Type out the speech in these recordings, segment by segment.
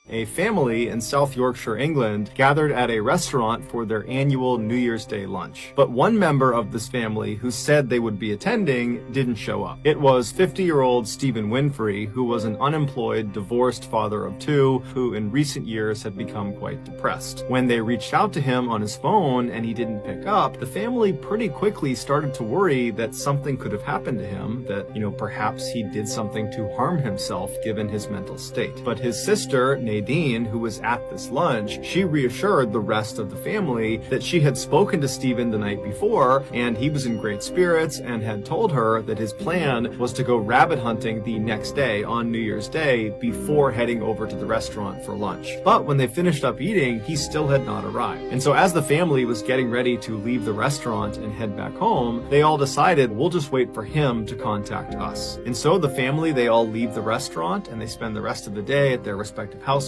A family in South Yorkshire, England, gathered at a restaurant for their annual New Year's Day lunch. But one member of this family who said they would be attending didn't show up. It was 50-year-old Stephen Winfrey, who was an unemployed, divorced father of two, who in recent years had become quite depressed. When they reached out to him on his phone and he didn't pick up, the family pretty quickly started to worry that something could have happened to him, that, perhaps he did something to harm himself given his mental state. But his sister, Nadine, who was at this lunch, she reassured the rest of the family that she had spoken to Stephen the night before, and he was in great spirits and had told her that his plan was to go rabbit hunting the next day on New Year's Day before heading over to the restaurant for lunch. But when they finished up eating, he still had not arrived. And so as the family was getting ready to leave the restaurant and head back home, they all decided, we'll just wait for him to contact us. And so the family, they all leave the restaurant and they spend the rest of the day at their respective households.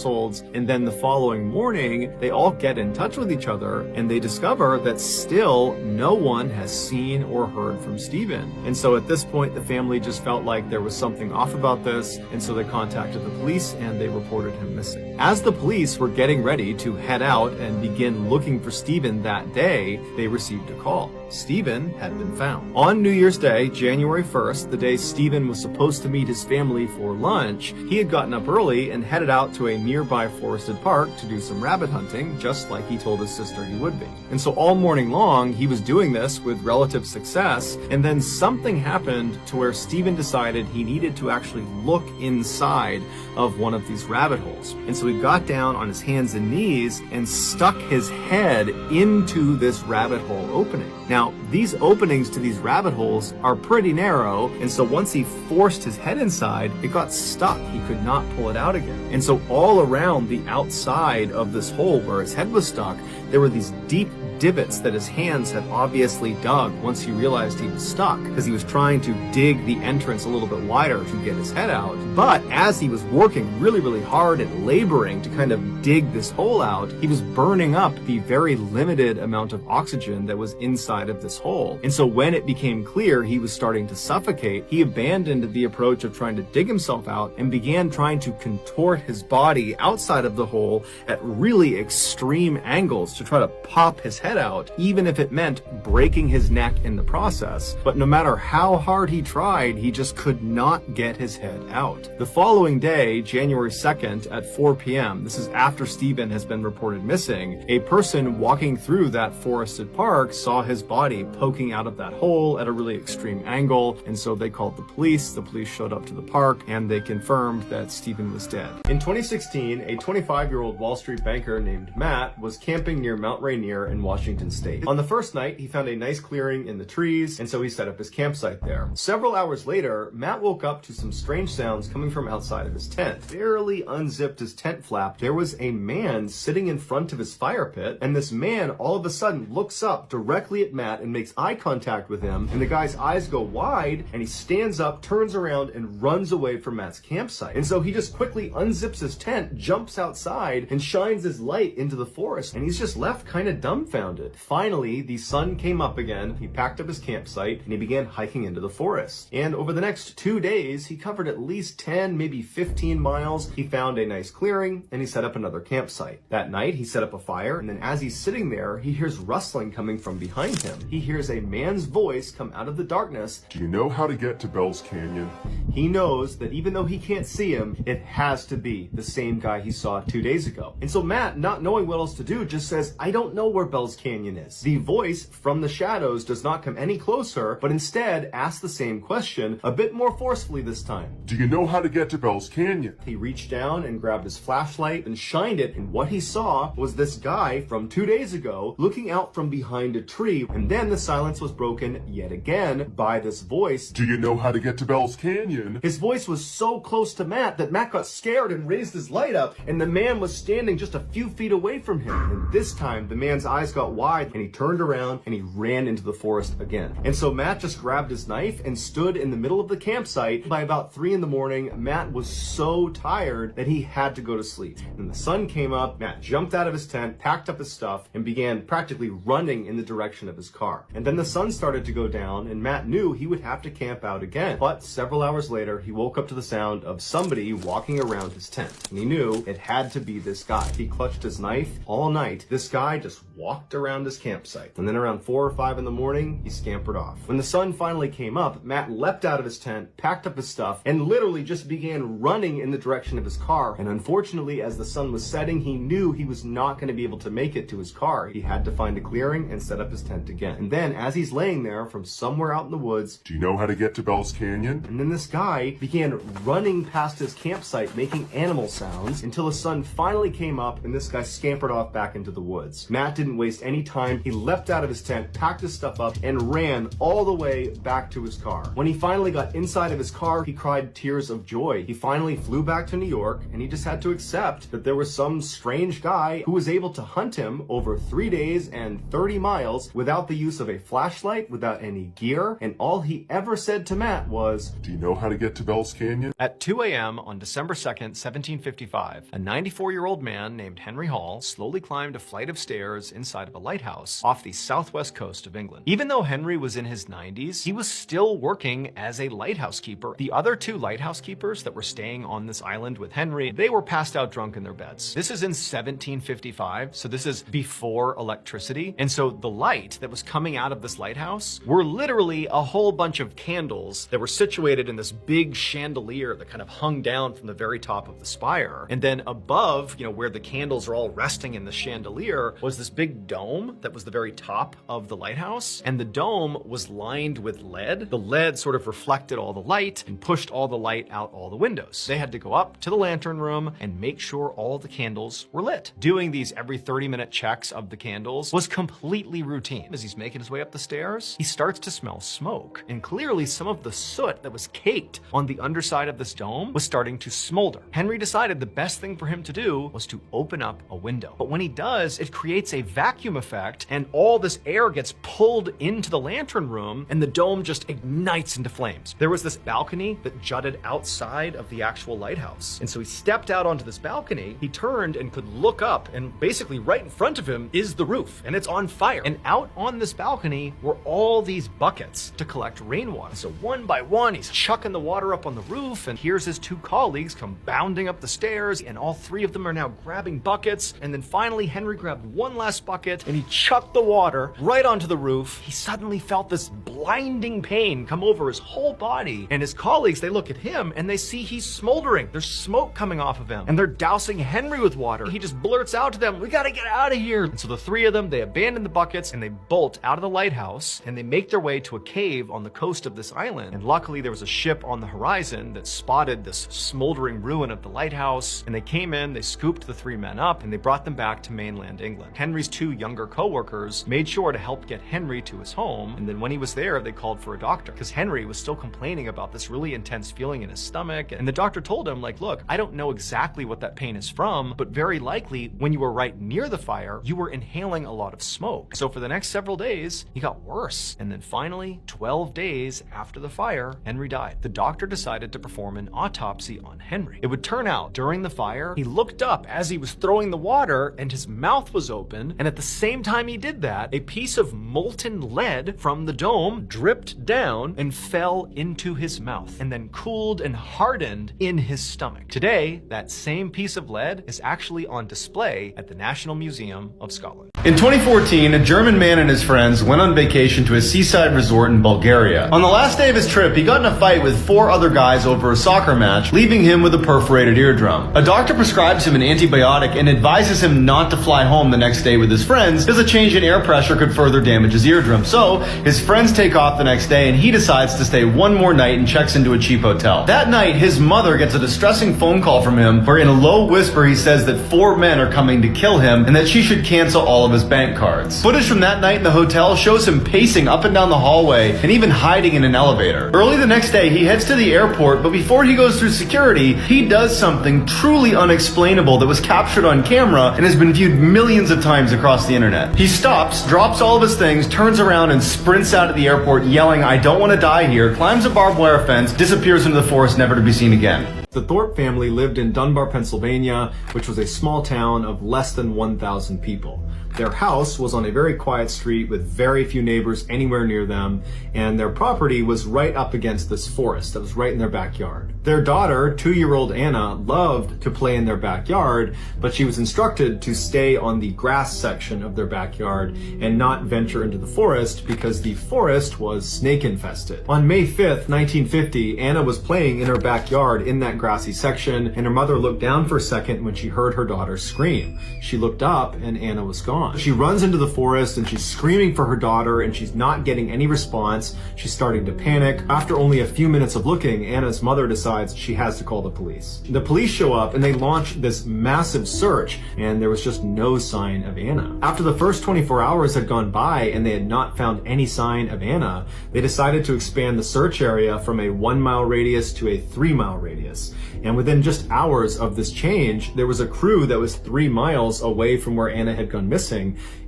And then the following morning, they all get in touch with each other and they discover that still no one has seen or heard from Stephen. And so at this point, the family just felt like there was something off about this. And so they contacted the police and they reported him missing. As the police were getting ready to head out and begin looking for Stephen that day, they received a call. Stephen had been found. On New Year's Day, January 1st, the day Stephen was supposed to meet his family for lunch, he had gotten up early and headed out to a nearby forested park to do some rabbit hunting, just like he told his sister he would be. And so all morning long, he was doing this with relative success, and then something happened to where Stephen decided he needed to actually look inside of one of these rabbit holes. And so he got down on his hands and knees and stuck his head into this rabbit hole opening. Now, these openings to these rabbit holes are pretty narrow, and so once he forced his head inside, it got stuck. He could not pull it out again. And so all around the outside of this hole where his head was stuck, there were these deep divots that his hands had obviously dug once he realized he was stuck, because he was trying to dig the entrance a little bit wider to get his head out. But as he was working really, really hard and laboring to kind of dig this hole out, he was burning up the very limited amount of oxygen that was inside of this hole. And so when it became clear he was starting to suffocate, he abandoned the approach of trying to dig himself out and began trying to contort his body outside of the hole at really extreme angles to try to pop his head out, even if it meant breaking his neck in the process. But no matter how hard he tried, he just could not get his head out. The following day, January 2nd at 4 p.m., this is after Stephen has been reported missing, a person walking through that forested park saw his body poking out of that hole at a really extreme angle, and so they called the police. The police showed up to the park and they confirmed that Stephen was dead. In 2016, a 25-year-old Wall Street banker named Matt was camping near Mount Rainier in Washington State. On the first night, he found a nice clearing in the trees, and so he set up his campsite there. Several hours later, Matt woke up to some strange sounds coming from outside of his tent. Barely unzipped his tent flap, there was a man sitting in front of his fire pit, and this man all of a sudden looks up directly at Matt and makes eye contact with him, and the guy's eyes go wide, and he stands up, turns around, and runs away from Matt's campsite. And so he just quickly unzips his tent, jumps outside, and shines his light into the forest, and he's just left kind of dumbfounded. Finally, the sun came up again, he packed up his campsite, and he began hiking into the forest. And over the next 2 days, he covered at least 10, maybe 15 miles. He found a nice clearing, and he set up another campsite. That night, he set up a fire, and then as he's sitting there, he hears rustling coming from behind him. He hears a man's voice come out of the darkness. Do you know how to get to Bell's Canyon? He knows that even though he can't see him, it has to be the same guy he saw 2 days ago. And so Matt, not knowing what else to do, just says, I don't know where Bell's Canyon is. The voice from the shadows does not come any closer, but instead asks the same question, a bit more forcefully this time. Do you know how to get to Bell's Canyon? He reached down and grabbed his flashlight and shined it, and what he saw was this guy from 2 days ago looking out from behind a tree, and then the silence was broken yet again by this voice. Do you know how to get to Bell's Canyon? His voice was so close to Matt that Matt got scared and raised his light up, and the man was standing just a few feet away from him. And this time, the man's eyes got out wide, and he turned around and he ran into the forest again. And so Matt just grabbed his knife and stood in the middle of the campsite. By about 3 in the morning, Matt was so tired that he had to go to sleep. And the sun came up, Matt jumped out of his tent, packed up his stuff, and began practically running in the direction of his car. And then the sun started to go down, and Matt knew he would have to camp out again. But several hours later, he woke up to the sound of somebody walking around his tent. And he knew it had to be this guy. He clutched his knife all night. This guy just walked around his campsite. And then around 4 or 5 in the morning, he scampered off. When the sun finally came up, Matt leapt out of his tent, packed up his stuff, and literally just began running in the direction of his car. And unfortunately, as the sun was setting, he knew he was not going to be able to make it to his car. He had to find a clearing and set up his tent again. And then as he's laying there from somewhere out in the woods, Do you know how to get to Bell's Canyon? and then this guy began running past his campsite, making animal sounds, until the sun finally came up and this guy scampered off back into the woods. Matt didn't waste any time. He leapt out of his tent, packed his stuff up, and ran all the way back to his car. When he finally got inside of his car, he cried tears of joy. He finally flew back to New York, and he just had to accept that there was some strange guy who was able to hunt him over 3 days and 30 miles without the use of a flashlight, without any gear, and all he ever said to Matt was, Do you know how to get to Bell's Canyon? At 2 a.m. on December 2nd, 1755, a 94-year-old man named Henry Hall slowly climbed a flight of stairs inside of a lighthouse off the southwest coast of England. Even though Henry was in his 90s, he was still working as a lighthouse keeper. The other 2 lighthouse keepers that were staying on this island with Henry, they were passed out drunk in their beds. This is in 1755, so this is before electricity. And so the light that was coming out of this lighthouse were literally a whole bunch of candles that were situated in this big chandelier that kind of hung down from the very top of the spire. And then above, where the candles are all resting in the chandelier, was this big dome that was the very top of the lighthouse. And the dome was lined with lead. The lead sort of reflected all the light and pushed all the light out all the windows. They had to go up to the lantern room and make sure all the candles were lit. Doing these every 30-minute checks of the candles was completely routine. As he's making his way up the stairs, he starts to smell smoke. And clearly some of the soot that was caked on the underside of this dome was starting to smolder. Henry decided the best thing for him to do was to open up a window. But when he does, it creates a vacuum effect and all this air gets pulled into the lantern room and the dome just ignites into flames. There was this balcony that jutted outside of the actual lighthouse. And so he stepped out onto this balcony, he turned and could look up, and basically right in front of him is the roof and it's on fire. And out on this balcony were all these buckets to collect rainwater. So one by one, he's chucking the water up on the roof, and here's his 2 colleagues come bounding up the stairs, and all 3 of them are now grabbing buckets. And then finally, Henry grabbed one last bucket and he chucked the water right onto the roof. He suddenly felt this blinding pain come over his whole body, and his colleagues, they look at him and they see he's smoldering. There's smoke coming off of him, and they're dousing Henry with water. He just blurts out to them, "We gotta get out of here." And so the 3 of them, they abandon the buckets and they bolt out of the lighthouse, and they make their way to a cave on the coast of this island. And luckily there was a ship on the horizon that spotted this smoldering ruin of the lighthouse, and they came in, they scooped the 3 men up, and they brought them back to mainland England. Henry's 2 younger co-workers made sure to help get Henry to his home, and then when he was there, they called for a doctor because Henry was still complaining about this really intense feeling in his stomach. And the doctor told him, look, I don't know exactly what that pain is from, but very likely when you were right near the fire, you were inhaling a lot of smoke. So for the next several days, he got worse. And then finally, 12 days after the fire, Henry died. The doctor decided to perform an autopsy on Henry. It would turn out during the fire, he looked up as he was throwing the water and his mouth was open. And at the same time he did that, a piece of molten lead from the dome dripped down and fell into his mouth and then cooled and hardened in his stomach. Today, that same piece of lead is actually on display at the National Museum of Scotland. In 2014, a German man and his friends went on vacation to a seaside resort in Bulgaria. On the last day of his trip, he got in a fight with 4 other guys over a soccer match, leaving him with a perforated eardrum. A doctor prescribes him an antibiotic and advises him not to fly home the next day with his friends because a change in air pressure could further damage his eardrum. So his friends take off the next day and he decides to stay one more night and checks into a cheap hotel. That night, his mother gets a distressing phone call from him where in a low whisper he says that 4 men are coming to kill him and that she should cancel all of his bank cards. Footage from that night in the hotel shows him pacing up and down the hallway and even hiding in an elevator. Early the next day, he heads to the airport, but before he goes through security, he does something truly unexplainable that was captured on camera and has been viewed millions of times across the internet. He stops, drops all of his things, turns around and sprints out of the airport yelling, "I don't want to die here," climbs a barbed wire fence, disappears into the forest, never to be seen again. The Thorpe family lived in Dunbar, Pennsylvania, which was a small town of less than 1,000 people. Their house was on a very quiet street with very few neighbors anywhere near them, and their property was right up against this forest that was right in their backyard. Their daughter, 2-year-old Anna, loved to play in their backyard, but she was instructed to stay on the grass section of their backyard and not venture into the forest because the forest was snake infested. On May 5th, 1950, Anna was playing in her backyard in that grassy section, and her mother looked down for a second when she heard her daughter scream. She looked up and Anna was gone. She runs into the forest and she's screaming for her daughter and she's not getting any response. She's starting to panic. After only a few minutes of looking, Anna's mother decides she has to call the police. The police show up and they launch this massive search, and there was just no sign of Anna. After the first 24 hours had gone by and they had not found any sign of Anna, they decided to expand the search area from a 1-mile radius to a 3-mile radius. And within just hours of this change, there was a crew that was 3 miles away from where Anna had gone missing,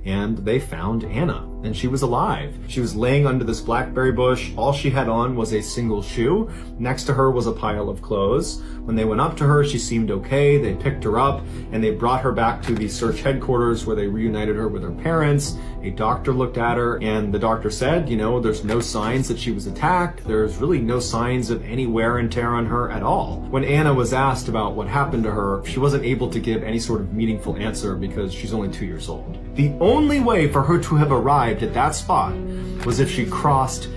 and they found Anna, and she was alive. She was laying under this blackberry bush. All she had on was a single shoe. Next to her was a pile of clothes. When they went up to her, she seemed okay. They picked her up and they brought her back to the search headquarters where they reunited her with her parents. A doctor looked at her and the doctor said, there's no signs that she was attacked. There's really no signs of any wear and tear on her at all. When Anna was asked about what happened to her, she wasn't able to give any sort of meaningful answer because she's only 2 years old. The only way for her to have arrived at that spot was if she crossed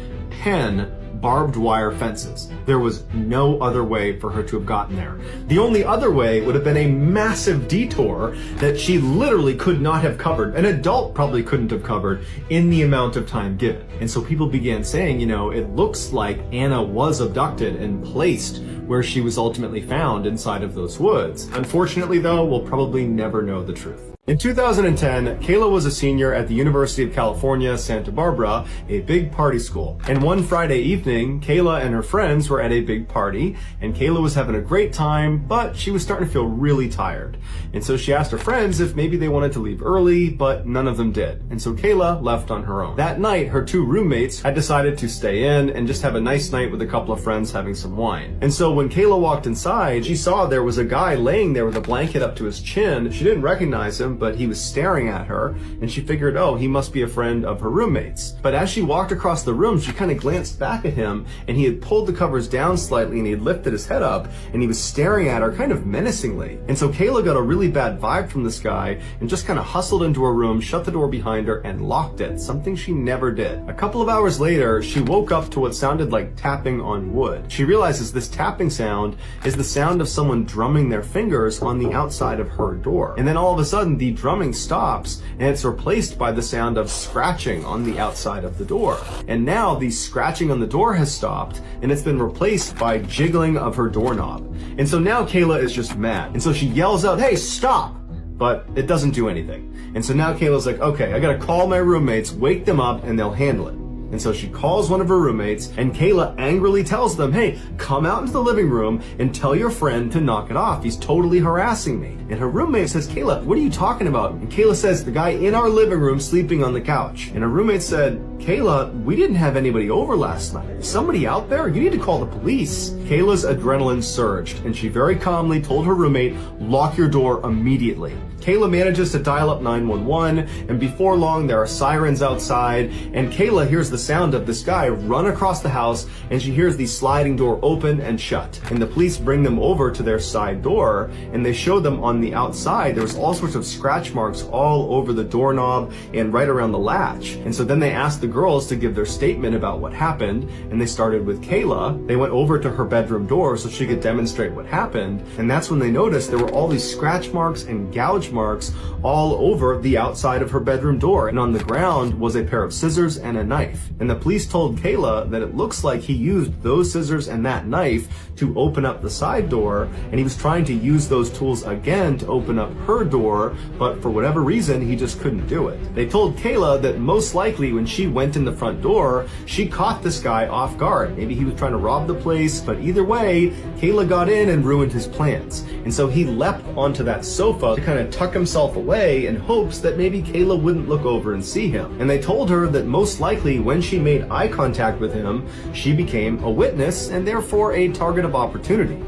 10 barbed wire fences. There was no other way for her to have gotten there. The only other way would have been a massive detour that she literally could not have covered. An adult probably couldn't have covered in the amount of time given. And so people began saying, it looks like Anna was abducted and placed where she was ultimately found inside of those woods. Unfortunately, though, we'll probably never know the truth. In 2010, Kayla was a senior at the University of California, Santa Barbara, a big party school. And one Friday evening, Kayla and her friends were at a big party, and Kayla was having a great time, but she was starting to feel really tired. And so she asked her friends if maybe they wanted to leave early, but none of them did. And so Kayla left on her own. That night, her 2 roommates had decided to stay in and just have a nice night with a couple of friends having some wine. And so when Kayla walked inside, she saw there was a guy laying there with a blanket up to his chin. She didn't recognize him, but he was staring at her, and she figured, he must be a friend of her roommates. But as she walked across the room, she kind of glanced back at him, and he had pulled the covers down slightly, and he had lifted his head up, and he was staring at her kind of menacingly. And so Kayla got a really bad vibe from this guy, and just kind of hustled into her room, shut the door behind her, and locked it, something she never did. A couple of hours later, she woke up to what sounded like tapping on wood. She realizes this tapping sound is the sound of someone drumming their fingers on the outside of her door. And then all of a sudden, the drumming stops and it's replaced by the sound of scratching on the outside of the door. And now the scratching on the door has stopped and it's been replaced by jiggling of her doorknob. And so now Kayla is just mad. And so she yells out, "Hey, stop!" But it doesn't do anything. And so now Kayla's like, okay, I gotta call my roommates, wake them up, and they'll handle it. And so she calls one of her roommates, and Kayla angrily tells them, "Hey, come out into the living room and tell your friend to knock it off. He's totally harassing me." And her roommate says, "Kayla, what are you talking about?" And Kayla says, "The guy in our living room sleeping on the couch." And her roommate said, "Kayla, we didn't have anybody over last night. Is somebody out there? You need to call the police." Kayla's adrenaline surged, and she very calmly told her roommate, "Lock your door immediately." Kayla manages to dial up 911, and before long there are sirens outside, and Kayla hears the sound of this guy run across the house, and she hears the sliding door open and shut. And the police bring them over to their side door, and they show them on the outside there was all sorts of scratch marks all over the doorknob and right around the latch. And so then they asked the girls to give their statement about what happened, and they started with Kayla. They went over to her bedroom door so she could demonstrate what happened, and that's when they noticed there were all these scratch marks and gouge marks all over the outside of her bedroom door, and on the ground was a pair of scissors and a knife. And the police told Kayla that it looks like he used those scissors and that knife to open up the side door, and he was trying to use those tools again to open up her door, but for whatever reason, he just couldn't do it. They told Kayla that most likely when she went in the front door, she caught this guy off guard. Maybe he was trying to rob the place, but either way, Kayla got in and ruined his plans. And so he leapt onto that sofa to kind of tuck himself away in hopes that maybe Kayla wouldn't look over and see him. And they told her that most likely when she made eye contact with him, she became a witness and therefore a target of opportunity.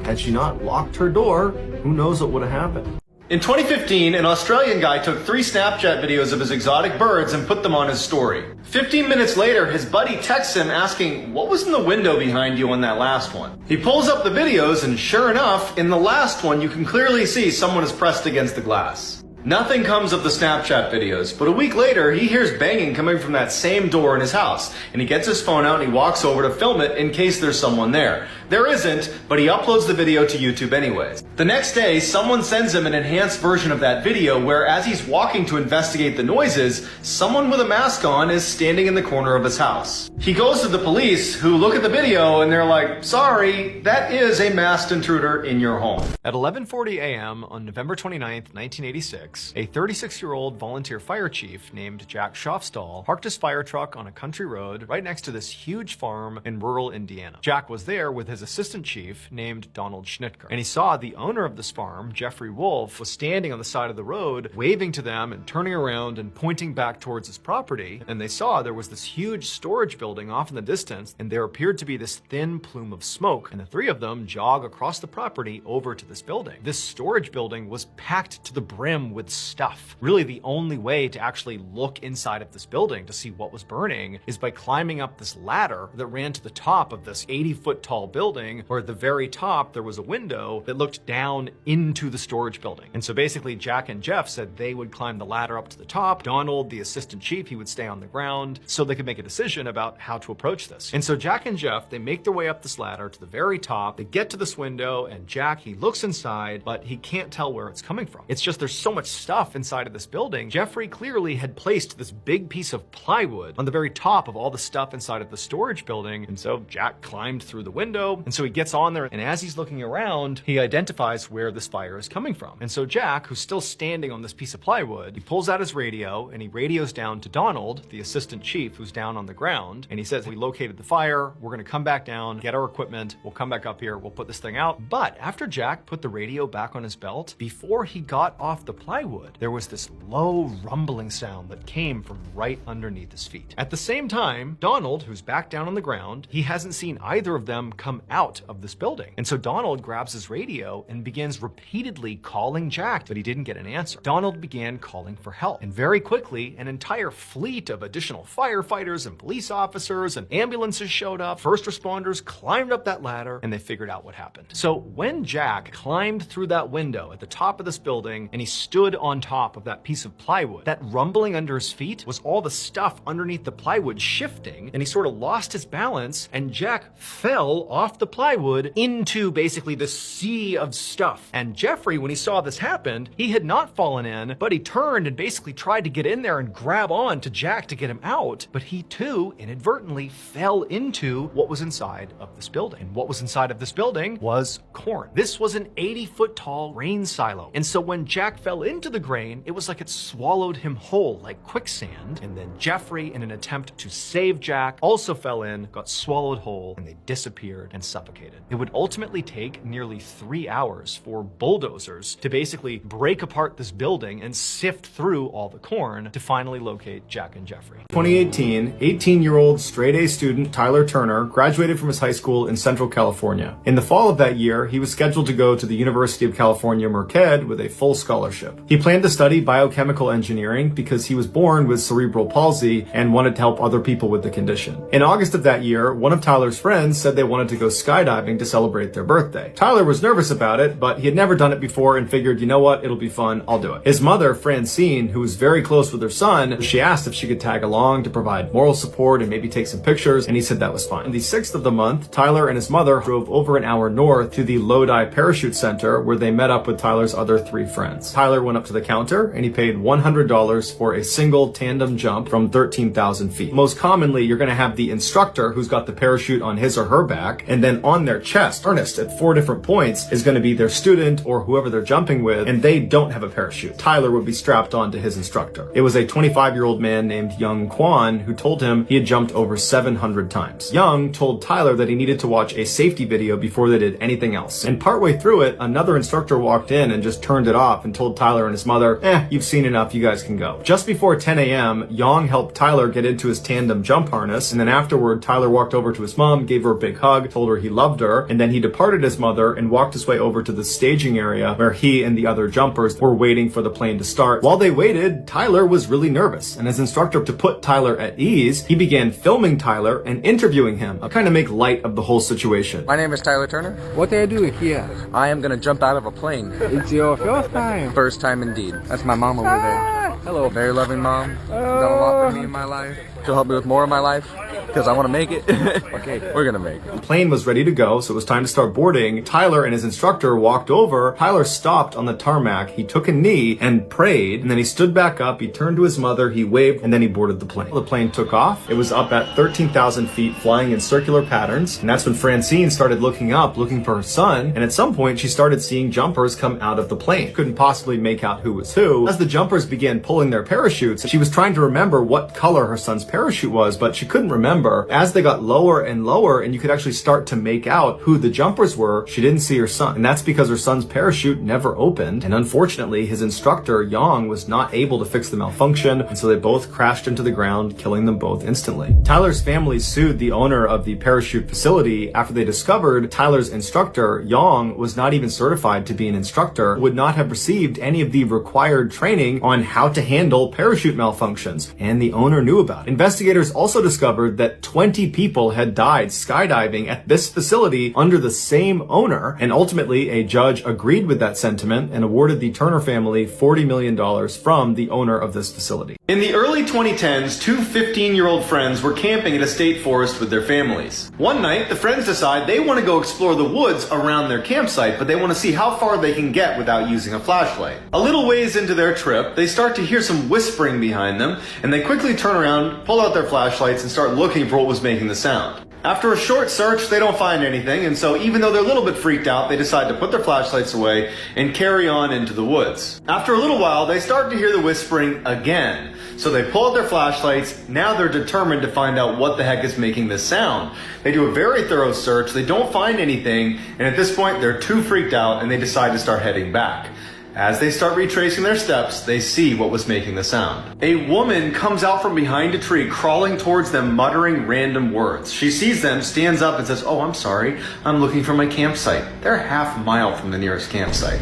Had she not locked her door, who knows what would have happened. In 2015, an Australian guy took 3 Snapchat videos of his exotic birds and put them on his story. 15 minutes later, his buddy texts him asking, what was in the window behind you on that last one? He pulls up the videos and sure enough, in the last one, you can clearly see someone is pressed against the glass. Nothing comes of the Snapchat videos, but a week later, he hears banging coming from that same door in his house, and he gets his phone out and he walks over to film it in case there's someone there. There isn't, but he uploads the video to YouTube anyways. The next day, someone sends him an enhanced version of that video where as he's walking to investigate the noises, someone with a mask on is standing in the corner of his house. He goes to the police, who look at the video and they're like, sorry, that is a masked intruder in your home. At 11:40 a.m. on November 29th, 1986, a 36-year-old volunteer fire chief named Jack Schofstall parked his fire truck on a country road right next to this huge farm in rural Indiana. Jack was there with his assistant chief named Donald Schnitker, and he saw the owner of this farm, Jeffrey Wolf, was standing on the side of the road, waving to them and turning around and pointing back towards his property, and they saw there was this huge storage building off in the distance, and there appeared to be this thin plume of smoke, and the 3 of them jog across the property over to this building. This storage building was packed to the brim with stuff. Really, the only way to actually look inside of this building to see what was burning is by climbing up this ladder that ran to the top of this 80-foot tall building, where at the very top there was a window that looked down into the storage building. And so basically Jack and Jeff said they would climb the ladder up to the top. Donald, the assistant chief, he would stay on the ground so they could make a decision about how to approach this. And so Jack and Jeff, they make their way up this ladder to the very top. They get to this window and Jack, he looks inside, but he can't tell where it's coming from. It's just there's so much stuff inside of this building. Jeffrey clearly had placed this big piece of plywood on the very top of all the stuff inside of the storage building. And so Jack climbed through the window, and so he gets on there, and as he's looking around, he identifies where this fire is coming from. And so Jack, who's still standing on this piece of plywood, he pulls out his radio and he radios down to Donald, the assistant chief, who's down on the ground, and he says, we located the fire, we're gonna come back down, get our equipment, we'll come back up here, we'll put this thing out. But after Jack put the radio back on his belt, before he got off the plywood, there was this low rumbling sound that came from right underneath his feet. At the same time, Donald, who's back down on the ground, he hasn't seen either of them come out of this building. And so Donald grabs his radio and begins repeatedly calling Jack, but he didn't get an answer. Donald began calling for help, and very quickly, an entire fleet of additional firefighters and police officers and ambulances showed up. First responders climbed up that ladder, and they figured out what happened. So when Jack climbed through that window at the top of this building, and he stood on top of that piece of plywood, that rumbling under his feet was all the stuff underneath the plywood shifting, and he sort of lost his balance, and Jack fell off the plywood into basically the sea of stuff. And Jeffrey, when he saw this happen, he had not fallen in, but he turned and basically tried to get in there and grab on to Jack to get him out, but he too inadvertently fell into what was inside of this building. And what was inside of this building was corn. This was an 80-foot tall grain silo. And so when Jack fell into the grain, it was like it swallowed him whole like quicksand. And then Jeffrey, in an attempt to save Jack, also fell in, got swallowed whole, and they disappeared and suffocated. It would ultimately take nearly 3 hours for bulldozers to basically break apart this building and sift through all the corn to finally locate Jack and Jeffrey. 2018, 18-year-old straight-A student Tyler Turner graduated from his high school in Central California. In the fall of that year, he was scheduled to go to the University of California, Merced with a full scholarship. He planned to study biochemical engineering because he was born with cerebral palsy and wanted to help other people with the condition. In August of that year, one of Tyler's friends said they wanted to go skydiving to celebrate their birthday. Tyler was nervous about it, but he had never done it before and figured, you know what, it'll be fun, I'll do it. His mother, Francine, who was very close with her son, she asked if she could tag along to provide moral support and maybe take some pictures, and he said that was fine. On the 6th of the month, Tyler and his mother drove over an hour north to the Lodi Parachute Center, where they met up with Tyler's other 3 friends. Tyler went up to the counter and he paid $100 for a single tandem jump from 13,000 feet. Most commonly, you're going to have the instructor who's got the parachute on his or her back, and then on their chest, harnessed at 4 different points, is going to be their student or whoever they're jumping with, and they don't have a parachute. Tyler would be strapped on to his instructor. It was a 25-year-old man named Young Kwan who told him he had jumped over 700 times. Young told Tyler that he needed to watch a safety video before they did anything else. And partway through it, another instructor walked in and just turned it off and told Tyler and his mother, you've seen enough, you guys can go. Just before 10 a.m., Young helped Tyler get into his tandem jump harness, and then afterward, Tyler walked over to his mom, gave her a big hug, told her he loved her, and then he departed his mother and walked his way over to the staging area where he and the other jumpers were waiting for the plane to start. While they waited, Tyler was really nervous, and as instructor, to put Tyler at ease, he began filming Tyler and interviewing him, to kind of make light of the whole situation. My name is Tyler Turner. What are you doing here? I am gonna jump out of a plane. It's your first time. First time indeed. That's my mom over there. Hello. Very loving mom. Done a lot for me in my life. She'll help me with more of my life because I want to make it. Okay, we're gonna make it. The plane was ready to go, so it was time to start boarding. Tyler and his instructor walked over. Tyler stopped on the tarmac. He took a knee and prayed, and then he stood back up. He turned to his mother, he waved, and then he boarded the plane. The plane took off. It was up at 13,000 feet, flying in circular patterns, and that's when Francine started looking up, looking for her son, and at some point she started seeing jumpers come out of the plane. Couldn't possibly make out who was who. As the jumpers began pulling their parachutes, she was trying to remember what color her son's parachute was, but she couldn't remember. As they got lower and lower, and you could actually start to make out who the jumpers were, she didn't see her son. And that's because her son's parachute never opened, and unfortunately, his instructor, Yang, was not able to fix the malfunction, and so they both crashed into the ground, killing them both instantly. Tyler's family sued the owner of the parachute facility after they discovered Tyler's instructor, Yang, was not even certified to be an instructor, would not have received any of the required training on how to handle parachute malfunctions, and the owner knew about it. Investigators also discovered that 20 people had died skydiving at this facility under the same owner, and ultimately a judge agreed with that sentiment and awarded the Turner family $40 million from the owner of this facility. In the early 2010s, two 15-year-old friends were camping at a state forest with their families. One night, the friends decide they want to go explore the woods around their campsite, but they want to see how far they can get without using a flashlight. A little ways into their trip, they start to hear some whispering behind them, and they quickly turn around, pull out their flashlights, and start looking for what was making the sound. After a short search, they don't find anything, and so even though they're a little bit freaked out, they decide to put their flashlights away and carry on into the woods. After a little while, they start to hear the whispering again. So they pull out their flashlights. Now they're determined to find out what the heck is making this sound. They do a very thorough search, they don't find anything, and at this point, they're too freaked out and they decide to start heading back. As they start retracing their steps, they see what was making the sound. A woman comes out from behind a tree, crawling towards them, muttering random words. She sees them, stands up, and says, "Oh, I'm sorry, I'm looking for my campsite." They're a half mile from the nearest campsite.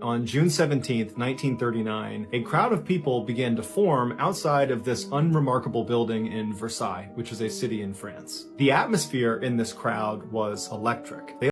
On June 17th, 1939, a crowd of people began to form outside of this unremarkable building in Versailles, which is a city in France. The atmosphere in this crowd was electric. They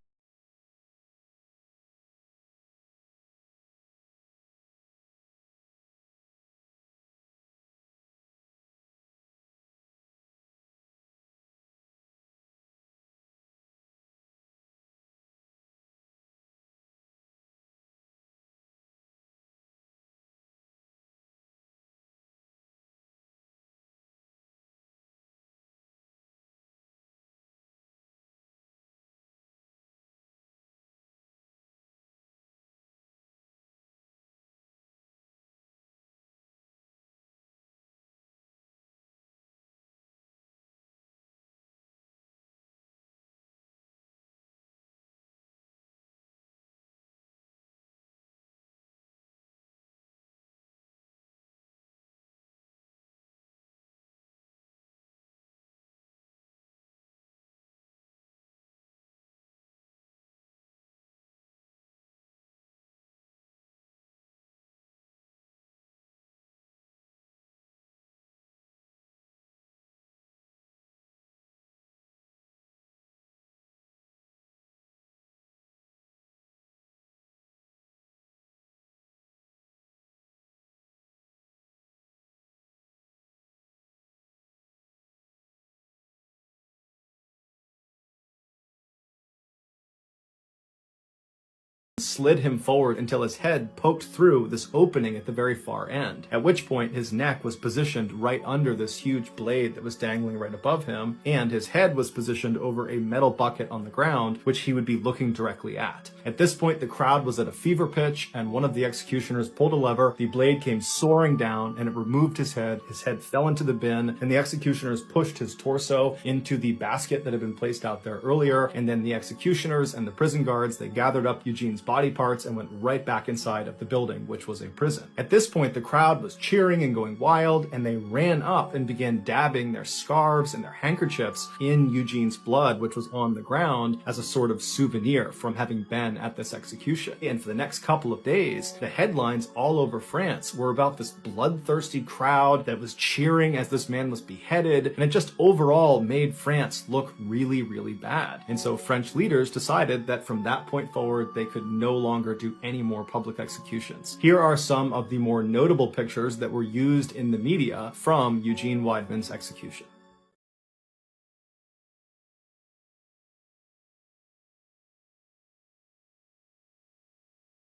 slid him forward until his head poked through this opening at the very far end, at which point his neck was positioned right under this huge blade that was dangling right above him, and his head was positioned over a metal bucket on the ground, which he would be looking directly at. At this point, the crowd was at a fever pitch, and one of the executioners pulled a lever, the blade came soaring down, and it removed his head fell into the bin, and the executioners pushed his torso into the basket that had been placed out there earlier, and then the executioners and the prison guards, they gathered up Eugene's body parts and went right back inside of the building, which was a prison. At this point, the crowd was cheering and going wild, and they ran up and began dabbing their scarves and their handkerchiefs in Eugene's blood, which was on the ground, as a sort of souvenir from having been at this execution. And for the next couple of days, the headlines all over France were about this bloodthirsty crowd that was cheering as this man was beheaded, and it just overall made France look really, really bad. And so French leaders decided that from that point forward, they could no longer do any more public executions. Here are some of the more notable pictures that were used in the media from Eugene Weidmann's execution.